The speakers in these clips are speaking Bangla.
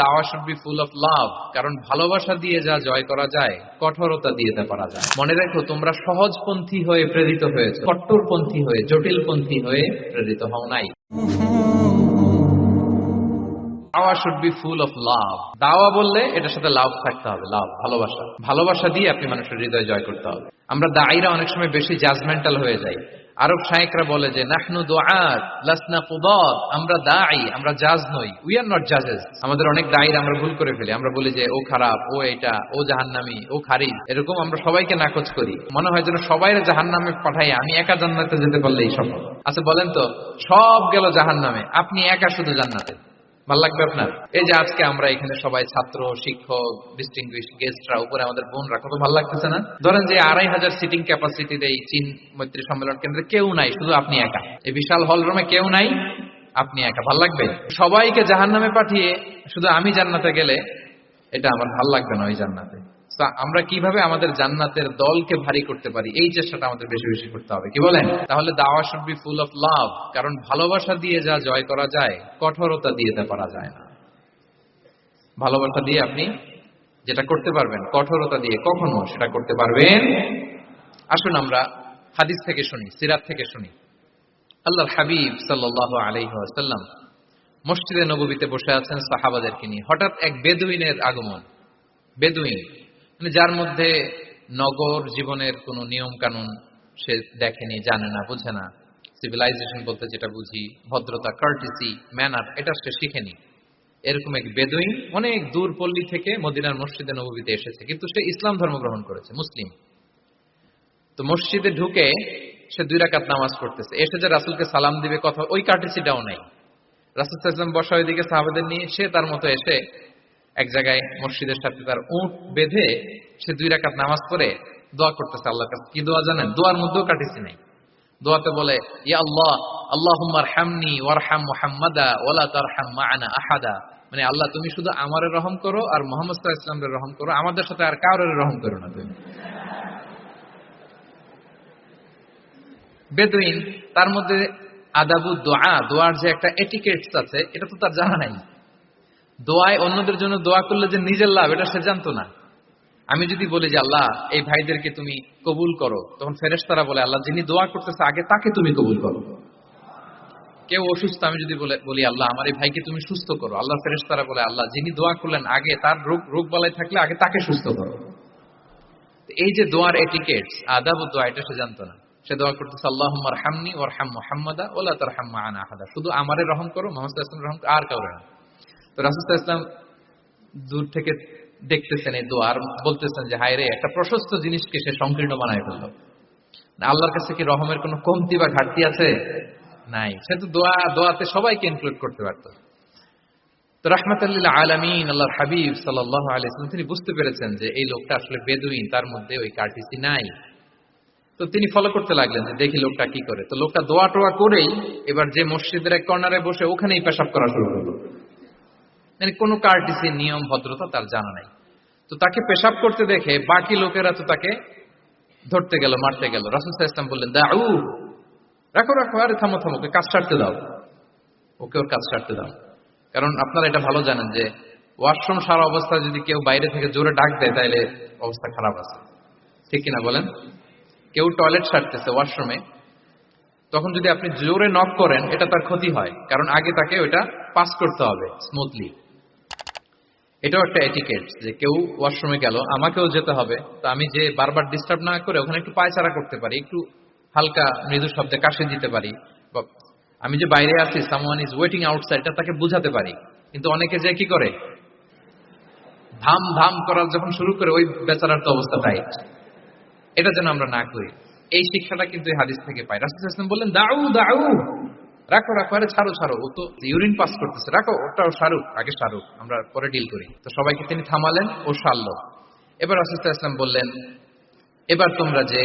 দাওয়া should be full of love, কারণ ভালোবাসা দিয়ে যা জয় করা যায় কঠোরতা দিয়ে তা পারা যায়। মনে রেখো, তোমরা সহজপন্থী হয়ে প্রেরিত হয়েছে, কট্টরপন্থী হয়ে, জটিলপন্থী হয়ে প্রেরিত হও নাই। দাওয়া should be full of love. দাওয়া বললে এটার সাথে লাভ থাকতে হবে, লাভ, ভালোবাসা। ভালোবাসা দিয়ে আপনি মানুষের হৃদয় জয় করতে হবে। আমরা দায়ীরা অনেক সময় বেশি জাজমেন্টাল হয়ে যাই। আরব শায়েখরা বলে যে নাহনু দুআত লাসনা কুদাত, আমরা দায়ী, আমরা জাজ নই, উই আর নট জাজেস। আমাদের অনেক দায়ীরা আমরা ভুল করে ফেলি। আমরা বলি যে ও খারাপ, ও এটা, ও জাহান্নামী, ও খারিজ, এরকম আমরা সবাইকে নাকচ করি। মনে হয় যেন সবাইরে জাহান্নামে পাঠাই, আমি একা জান্নাতে যেতে পারলেই সফল। আচ্ছা বলেন তো, সব গেল জাহান্নামে, আপনি একা শুধু জান্নাতে, ভাল লাগবে আপনার? এই যে আজকে আমরা এখানে সবাই ছাত্র, শিক্ষক, ডিস্টিংগুইশ গেস্টরা, উপরে আমাদের বোনরা, কত ভালো লাগতেছে না? ধরেন যে 2500 সিটিং ক্যাপাসিটির এই চীন মৈত্রী সম্মেলন কেন্দ্রে কেউ নাই, শুধু আপনি একা। এই বিশাল হল রুমে কেউ নাই, আপনি একা। ভাল লাগবে? সবাইকে জাহান্নামে পাঠিয়ে শুধু আমি জান্নাতে গেলে এটা আমার ভাল লাগবে না। ওই জান্নাতে আমরা কিভাবে আমাদের জান্নাতের দলকে ভারী করতে পারি, এই চেষ্টাটা আমাদের বেশি বেশি করতে হবে, কি বলেন? তাহলে দাওয়া should be full of love, কারণ ভালোবাসা দিয়ে যা জয় করা যায় কঠোরতা দিয়ে তা পারা যায় না। ভালোবাসা দিয়ে আপনি যেটা করতে পারবেন, কঠোরতা দিয়ে কখনো সেটা করতে পারবেন। আসুন আমরা হাদিস থেকে শুনি, সিরাত থেকে শুনি। আল্লাহর হাবিব সাল্লাল্লাহু আলাইহি ওয়াসাল্লাম মসজিদে নববীতে বসে আছেন সাহাবাদেরকে নিয়ে। হঠাৎ এক বেদুইনের আগমন। বেদুইন মানে যার মধ্যে নগর জীবনের কোনো নিয়ম কানুন সে দেখেনি, জানে না, বুঝে না। সিভিলাইজেশন বলতে যেটা বুঝি, ভদ্রতা, কার্টিসি, ম্যানার, এটা সে শিখেনি। এরকম এক বেদুইন অনেক দূর পল্লী থেকে মদিনার মসজিদে নববীতে এসেছে, কিন্তু সে ইসলাম ধর্ম গ্রহণ করেছে, মুসলিম। তো মসজিদে ঢুকে সে 2 রাকাত নামাজ পড়তেছে। এসে যে রাসূলকে সালাম দিবে, কথা, ওই কার্টিসিটাও নাই। রাসূল সাল্লাল্লাহু আলাইহি ওয়াসাল্লাম বসা ওইদিকে সাহাবাদের নিয়ে, সে তার মতো এসে এক জায়গায় মসজিদের সাথে তার উট বেঁধে সে 2 রাকাত নামাজ পড়ে দোয়া করতেছে আল্লাহর কাছে। কি দোয়া জানেন? দোয়ার মধ্যেও কাটিছি নাই। দোয়াতে বলে, ইয়া আল্লাহ, আল্লাহুম্মা আরহামনি ওয়ারহাম মুহাম্মাদা ওয়ালা তারহাম মা'ানা আহাদা। মানে আল্লাহ, তুমি শুধু আমারে রহম করো আর মুহাম্মদ সাল্লাল্লাহু আলাইহি ওয়াসাল্লামের রহম করো, আমাদের সাথে আর কারোর রহম করো না তুমি। বেদুইন, তার মধ্যে আদাবু দোয়া, দোয়ার যে একটা এটিকেটস আছে, এটা তো তার জানা নাই। দোয়ায় অন্যদের জন্য দোয়া করলে যে নিজের লাভ, এটা সে জানতো না। আমি যদি বলি যে আল্লাহ এই ভাইদেরকে তুমি কবুল করো, তখন ফেরেশতারা বলে আল্লাহ যিনি দোয়া করতেছে আগে তাকে তুমি কবুল করো। কেউ অসুস্থ, আমি যদি বলি আল্লাহ আমার এই ভাইকে তুমি সুস্থ করো, আল্লাহ ফেরেশতারা বলে আল্লাহ যিনি দোয়া করলেন আগে তার রোগ বালাই থাকলে আগে তাকে সুস্থ করো। এই যে দোয়ার এটিকেটস, আদাব দোয়া, এটা সে জানতো না। সে দোয়া করতেছে আল্লাহুম্মা আরহামনি ওয়ারহাম মুহাম্মাদা ওয়ালা তারহাম মা'ানা আহাদা, শুধু আমারে রহম করো, মুহাম্মদ সাল্লাল্লাহু আলাইহি ওয়াসাল্লাম রহম, আর কাউরে না। তো রাসূল সাল্লাল্লাহু আলাইহি ওয়াসাল্লাম দূর থেকে দেখতেছেন এই দোয়া, আর বলতেছেন যে হায় রে, একটা প্রশস্ত জিনিসকে সে সংকীর্ণ বানায় ফেলল। আল্লাহর কাছে কি রহমের কোনো কমতি বা ঘাটতি আছে? নাই। সে তো দোয়াতে সবাইকে ইনক্লুড করতে পারত। তো রাহমাতাল লিল আলামিন আল্লাহর হাবিব সাল্লাল্লাহু আলাইহি ওয়াসাল্লাম তিনি বুঝতে পেরেছেন যে এই লোকটা আসলে বেদুইন, তার মধ্যে ওই কার্টিসি নাই। তো তিনি ফলো করতে লাগলেন যে দেখি লোকটা কি করে। তো লোকটা দোয়া টোয়া করেই এবার যে মসজিদের এক কর্নারে বসে ওখানেই পেশাব করা শুরু করলো। মানে কোনো কার্টিসি, নিয়ম, ভদ্রতা তার জানা নাই। তো তাকে পেশাব করতে দেখে বাকি লোকেরা তো তাকে ধরতে গেল, মারতে গেল। রাসূল সাল্লাল্লাহু আলাইহি ওয়াসাল্লাম বললেন, দাউ, রাখো রাখো, আরে থামো থামো, ওকে কাজ ছাড়তে দাও, ওকে ওর কাজ ছাড়তে দাও। কারণ আপনারা এটা ভালো জানেন যে ওয়াশরুম সারা অবস্থায় যদি কেউ বাইরে থেকে জোরে ডাক দেয় তাহলে অবস্থা খারাপ আছে, ঠিক কিনা বলেন? কেউ টয়লেট সারতেছে ওয়াশরুমে, তখন যদি আপনি জোরে নক করেন এটা তার ক্ষতি হয়, কারণ আগে তাকে ওইটা পাস করতে হবে স্মুথলি। এটাও একটা এটিকেট যে কেউ ওয়াশরুমে গেল, আমাকেও যেতে হবে, তো আমি যে বারবার ডিস্টার্ব না করে ওখানে একটু পায়চারা করতে পারি, একটু হালকা মৃদু শব্দে কাশি দিতে পারি, বা আমি যে বাইরে আছি, সামওয়ান ইজ ওয়েটিং আউটসাইড, এটা তাকে বুঝাতে পারি। কিন্তু অনেকে যে কি করে, ধাম ধাম করার যখন শুরু করে ওই বেচারার তো অবস্থা টাইট। এটা যেন আমরা না করি, এই শিক্ষাটা কিন্তু এই হাদিস থেকে পাই। রাসূল সাল্লাল্লাহু আলাইহি ওয়াসাল্লাম বললেন, দাউ দাউ, রাখো রাখো, আরে ছাড়ো ছাড়ো, ও তো ইউরিন পাস করতেছে, রাখো, ওটাও সারুক, আগে সারুক, আমরা পরে ডিল করি। তো সবাইকে তিনি থামালেন, ও সারলো। এবার রাসূল সাল্লাল্লাহু আলাইহি ওয়াসাল্লাম বললেন, এবার তোমরা যে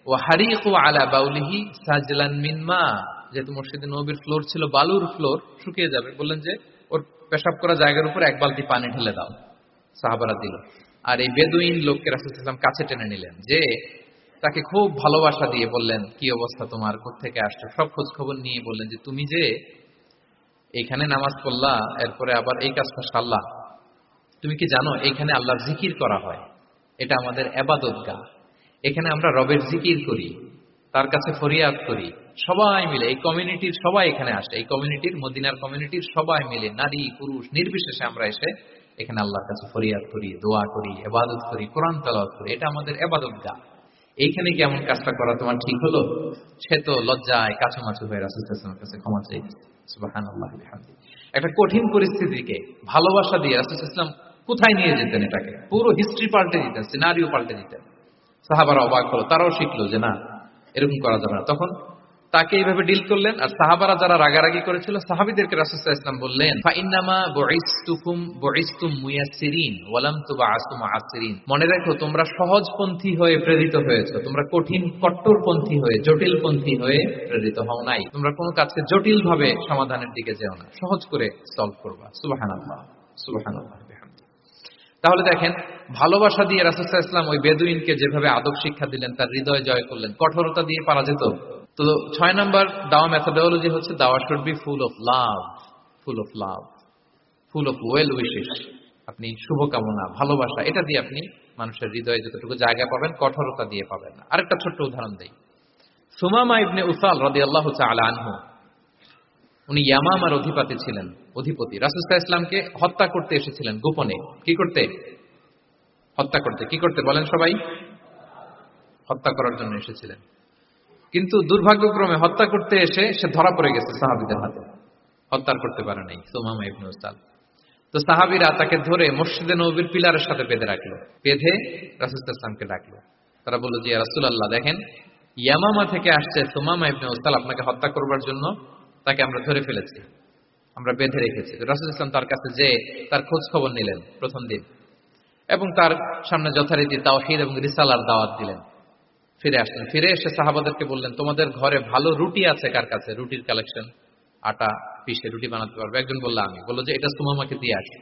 ওয়াহারিকু আলা বাউলিহি সাজলান মিন মা, যেহেতু মসজিদে নববীর ফ্লোর ছিল বালুর ফ্লোর, শুকিয়ে যাবে, বললেন যে ওর পেশাব করা জায়গার উপর 1 বালতি পানি ঢেলে দাও। সাহাবারা দিল। আর এই বেদুইন লোককে রাসূল সাল্লাল্লাহু আলাইহি ওয়াসাল্লাম কাছে টেনে নিলেন, যে তাকে খুব ভালোবাসা দিয়ে বললেন, কি অবস্থা তোমার, কোত্থেকে আসছো, সব খোঁজ খবর নিয়ে বললেন যে তুমি যে এইখানে নামাজ পড়লা, এরপরে আবার এই কাজটা সারলা, তুমি কি জানো এইখানে আল্লাহর জিকির করা হয়? এটা আমাদের ইবাদতগাহ। এখানে আমরা রবের জিকির করি, তার কাছে ফরিয়াদ করি, সবাই মিলে এই কমিউনিটির সবাই এখানে আসে। এই কমিউনিটির, মদিনার কমিউনিটির সবাই মিলে, নারী পুরুষ নির্বিশেষে আমরা এসে এখানে আল্লাহর কাছে ফরিয়াদ করি, দোয়া করি, ইবাদত করি, কোরআন তেলাওয়াত করি। এটা আমাদের ইবাদতগাহ। এইখানে কি এমন কাজটা করা তোমার ঠিক হলো? সে তো লজ্জায় কাছুমাছু হয়ে রাসূল সাল্লাল্লাহু আলাইহি ওয়াসাল্লামের কাছে ক্ষমা চাইছে। সুবহানাল্লাহি ওয়া বিহামদিহি। একটা কঠিন পরিস্থিতিকে ভালোবাসা দিয়ে রাসূল সাল্লাল্লাহু আলাইহি ওয়াসাল্লাম কোথায় নিয়ে যেতেন, এটাকে পুরো হিস্ট্রি পাল্টে দিতেন, সিনারিও পাল্টে দিতেন। সাহাবারা অবাক হলো, তারাও শিখলো যে না, এরকম করা যাবে না। তখন তাকে এইভাবে ডিল করলেন। আর সাহাবারা যারা রাগারাগি করেছিল, সাহাবীদেরকে রাসূল সাল্লাল্লাহু আলাইহি ওয়াসাল্লাম বললেন, ফাইন্নামা বুইসতুম মুয়াসসিরিন ওয়া লাম তুবআসু মুআসসিরিন। মনে রাখো, তোমরা সহজপন্থী হয়ে প্রেরিত হয়েছে, তোমরা কঠিন কট্টরপন্থী হয়ে, জটিলপন্থী হয়ে প্রেরিত হও নাই। তোমরা কোনো কাজকে জটিল ভাবে সমাধানের দিকে যেও না, সহজ করে সলভ করবা। সুবহানাল্লাহ, সুবহানাল্লাহ। তাহলে দেখেন, ভালোবাসা দিয়ে রাসূল সাল্লাল্লাহু আলাইহি ওয়াসাল্লাম ওই বেদুইনকে যেভাবে আদব শিক্ষা দিলেন, তার হৃদয় জয় করলেন। কঠোরতা দিয়ে পারা যেত? তো 6 নাম্বার দাওয়া মেথোডোলজি হচ্ছে দাওয়া should be full of love, full of love, full of well wishes. আপনি শুভকামনা, ভালোবাসা, এটা দিয়ে আপনি মানুষের হৃদয়ে যতটুকু জায়গা পাবেন, কঠোরতা দিয়ে পাবেন না। আরেকটা ছোট্ট উদাহরণ দেই। সুমামা ইবনে উসাল রাদিয়াল্লাহু তাআলা আনহু, উনি ইয়ামামার অধিপতি ছিলেন। রাসূল সাল্লাল্লাহু আলাইহি ওয়াসাল্লামকে হত্যা করতে এসেছিলেন গোপনে। কি করতে? হত্যা করতে। কি করতে বলেন সবাই? হত্যা করার জন্য এসেছিলেন। কিন্তু দুর্ভাগ্যক্রমে হত্যা করতে এসে সে ধরা পড়ে গেছে সাহাবীদের হাতে, হত্যা করতে পারে নাই সুমামা ইবনে উসাল। তো সাহাবীরা তাকে ধরে মসজিদে নববীর পিলারের সাথে বেঁধে রাখলো, বেঁধে রাসূল সাল্লাল্লাহু আলাইহি ওয়াসাল্লামকে ডাকলো। তারা বলল যে ইয়া রাসূলুল্লাহ, দেখেন ইয়ামামা থেকে আসছে সুমামা ইবনে উসাল আপনাকে হত্যা করবার জন্য, তাকে আমরা ধরে ফেলেছি, আমরা বেঁধে রেখেছি। রাসূল সাল্লাল্লাহু আলাইহি ওয়াসাল্লাম তার কাছে যেয়ে তার খোঁজ খবর নিলেন প্রথম দিন, এবং তার সামনে যথারীতি তাওহীদ এবং রিসালার দাওয়াত দিলেন। ফিরে আসলেন। ফিরে এসে সাহাবাদেরকে বললেন, তোমাদের ঘরে ভালো রুটি আছে কার কাছে? রুটির কালেকশন, আটা পিষে রুটি বানাতে পারবে। একজন বলল আমি। বলল যে এটা সুমামাকে দিয়ে আসো।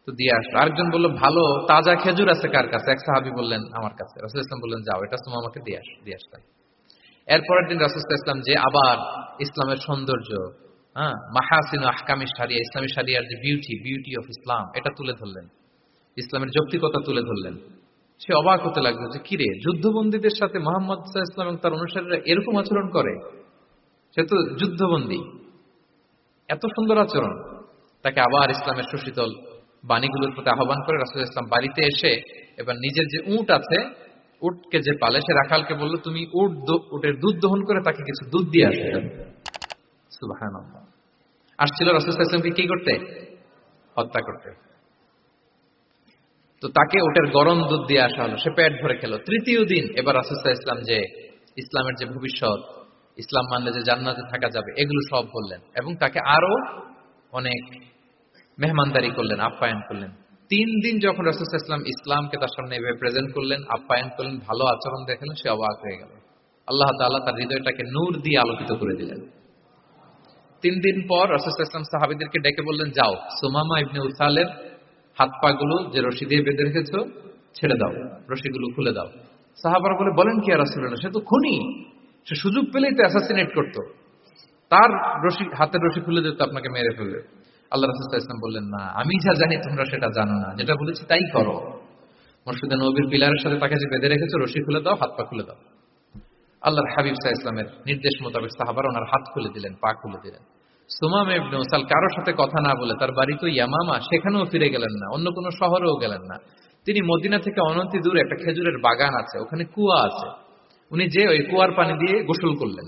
তো দিয়ে আসলো। আরেকজন বলল ভালো তাজা খেজুর আছে কার কাছে? এক সাহাবী বললেন আমার কাছে। রাসূল সাল্লাল্লাহু আলাইহি ওয়াসাল্লাম বললেন যাও, এটা সুমামাকে দিয়ে আসো। দিয়ে আসলেন। এরপরের দিন রাসূল সাল্লাল্লাহু আলাইহি ওয়াসাল্লাম যে আবার ইসলামের সৌন্দর্য, মাহাসিন আহকামি শারিয়া, ইসলামী শারিয়ার যে বিউটি অফ ইসলাম, এটা তুলে ধরলেন, ইসলামের যৌক্তিকতা তুলে ধরলেন। সে অবাক হতে লাগলো যে কিরে, যুদ্ধবন্দীদের সাথে মুহাম্মদ সাল্লাল্লাহু আলাইহি ওয়াসাল্লাম এবং তার অনুসারীরা এরকম আচরণ করে? সে তো যুদ্ধবন্দী, এত সুন্দর আচরণ। তাকে আবার ইসলামের সুশীতল বাণীগুলোর প্রতি আহ্বান করে রাসূল সাল্লাল্লাহু আলাইহি ওয়াসাল্লাম বাড়িতে এসে এবার নিজের যে উট আছে, উটকে যে পালে, সে রাখালকে বলল তুমি উটের দুধ দহন করে তাকে কিছু দুধ দিয়ে আসবে। সুবহানাল্লাহ। আসছিল রাসূল সাল্লাল্লাহু আলাইহি ওয়াসাল্লামকে কি করতে? হত্যা করতে। তো তাকে ওটার গরম দুধ দিয়ে আসা হলো, সে পেট ভরে খেলো। তৃতীয় দিন এবার রাসূল সাল্লাল্লাহু আলাইহি ওয়াসাল্লাম যে ইসলামের যে ভবিষ্যৎ, ইসলাম মানলে যে জান্নাতে থাকা যাবে, এগুলো সব বললেন এবং তাকে আরো অনেক মেহমানদারি করলেন, আপ্যায়ন করলেন। 3 দিন যখন রাসূল সাল্লাল্লাহু আলাইহি ওয়াসাল্লাম ইসলামকে তার সামনে এভাবে প্রেজেন্ট করলেন, আপ্যায়ন করলেন, ভালো আচরণ দেখালেন, সে অবাক হয়ে গেল। আল্লাহ তাআলা তার হৃদয়টাকে নূর দিয়ে আলোকিত করে দিলেন। 3 দিন পর রাসূল সাল্লাল্লাহু আলাইহি ওয়াসাল্লাম সাহাবীদেরকে ডেকে বললেন, যাও সুমামা ইবনে উসালের হাত পা গুলো যে রশি দিয়ে বেঁধে রেখেছো ছেড়ে দাও, রশিগুলো খুলে দাও। সাহাবারা বলেন কি ইয়া রাসূলুল্লাহ, সে তো খুনি, সে সুযোগ পেলেই তো অ্যাসাসিনেট করতো, তার রশি, হাতের রশি খুলে দিত, আপনাকে মেরে ফেলবে। আল্লাহ রাসূল সাল্লাল্লাহু আলাইহি ওয়াসাল্লাম বললেন, না, আমি যা জানি তোমরা সেটা জানো না, যেটা বলেছি তাই করো। মসজিদে নববীর পিলারের সাথে তাকে যে বেঁধে রেখেছো, রশি খুলে দাও, হাত পা খুলে দাও। আল্লাহর হাবিব সাল্লাল্লাহু আলাইহি ওয়াসাল্লামের নির্দেশ মোতাবেক সাহাবারা ওনার হাত খুলে দিলেন, পা খুলে দিলেন। সুমামা ইবনে উসাল কারোর সাথে কথা না বলে, তার বাড়ি তো ইয়ামামা, সেখানেও ফিরে গেলেন না, অন্য কোনো শহরেও গেলেন না। তিনি মদিনা থেকে অনতি দূরে একটা খেজুরের বাগান আছে, ওখানে কুয়া আছে, উনি যে ওই কুয়ার পানি দিয়ে গোসল করলেন।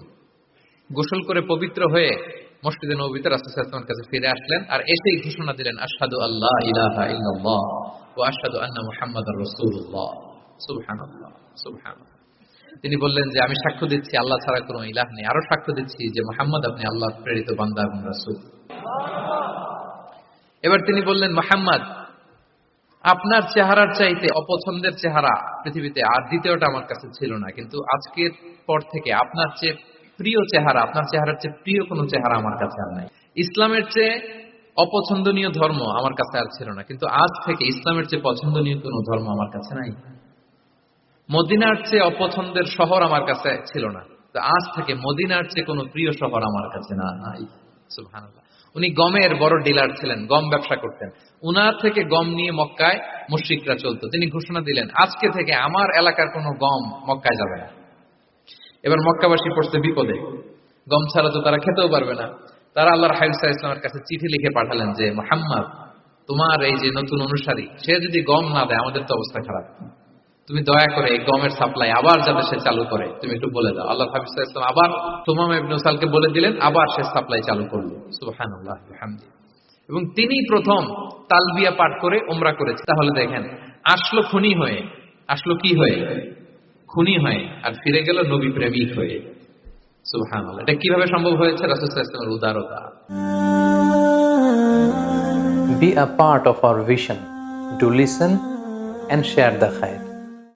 গোসল করে পবিত্র হয়ে মসজিদে নববীতে রাসূল সাল্লাল্লাহু আলাইহি ওয়াসাল্লামের কাছে ফিরে আসলেন। আর এসেই ঘোষণা দিলেন, আশহাদু আল্লা ইলাহা ইল্লাল্লাহ ওয়া আশহাদু আন্না মুহাম্মাদার রাসূলুল্লাহ। সুবহানাল্লাহ, সুবহানাল্লাহ। তিনি বললেন যে আমি সাক্ষ্য দিচ্ছি আল্লাহ ছাড়া কোনো ইলাহ নেই, আরো সাক্ষ্য দিচ্ছি যে মুহাম্মদ আপনি আল্লাহর প্রেরিত বান্দা এবং রাসূল। এবার তিনি বললেন, মুহাম্মদ, আপনার চেহারার চাইতে অপছন্দের চেহারা পৃথিবীতে আর দ্বিতীয়টা আমার কাছে ছিল না, কিন্তু আজকের পর থেকে আপনার চেয়ে প্রিয় চেহারা, আপনার চেহারার চেয়ে প্রিয় কোনো চেহারা আমার কাছে আর নাই। ইসলামের চেয়ে অপছন্দনীয় ধর্ম আমার কাছে আর ছিল না, কিন্তু আজ থেকে ইসলামের চেয়ে পছন্দনীয় কোনো ধর্ম আমার কাছে নাই। মদিনার চেয়ে অপছন্দের শহর আমার কাছে ছিল না, তো আজ থেকে মদিনার চেয়ে কোনো প্রিয় শহর আমার কাছে নাই। সুবহানাল্লাহ। উনি গমের বড় ডিলার ছিলেন, গম ব্যবসা করতেন। উনার থেকে গম নিয়ে মক্কায় মুশরিকরা চলতো। তিনি ঘোষণা দিলেন, আজকে থেকে আমার এলাকার কোনো গম মক্কায় যাবে না। এবার মক্কাবাসী পড়ছে বিপদে, গম ছাড়া তো তারা খেতেও পারবে না। তারা আল্লাহর হাবিব সাল্লাল্লাহু আলাইহি ওয়াসাল্লামের কাছে চিঠি লিখে পাঠালেন যে, মুহাম্মদ, তোমার এই যে নতুন অনুসারী, সে যদি গম না দেয় আমাদের তো অবস্থা খারাপ। তুমি দয়া করে এই গমের সাপ্লাই আবার যাতে সে চালু করে তুমি একটু বলে দাও। আল্লাহর হাবিব সাল্লাল্লাহু আলাইহি ওয়াসাল্লাম আবার সুমামা ইবনে উসালকে বলে দিলেন, আবার সে সাপ্লাই চালু করলো। সুবহানাল্লাহ ওয়া বিহামদিহি। এবং তিনি প্রথম তালবিয়া পাঠ করে উমরা করেছে। তাহলে দেখেন, আসলো খুনি হয়ে, আসলো কি হয়ে? খুনি হয়ে, আর ফিরে গেল নবী প্রেমিক হয়ে। সুবহানাল্লাহ। এটা কিভাবে সম্ভব হয়েছে? রাসূল সাল্লাল্লাহু আলাইহি ওয়াসাল্লামের উদারতা। Be a part of our vision to listen and share the khair.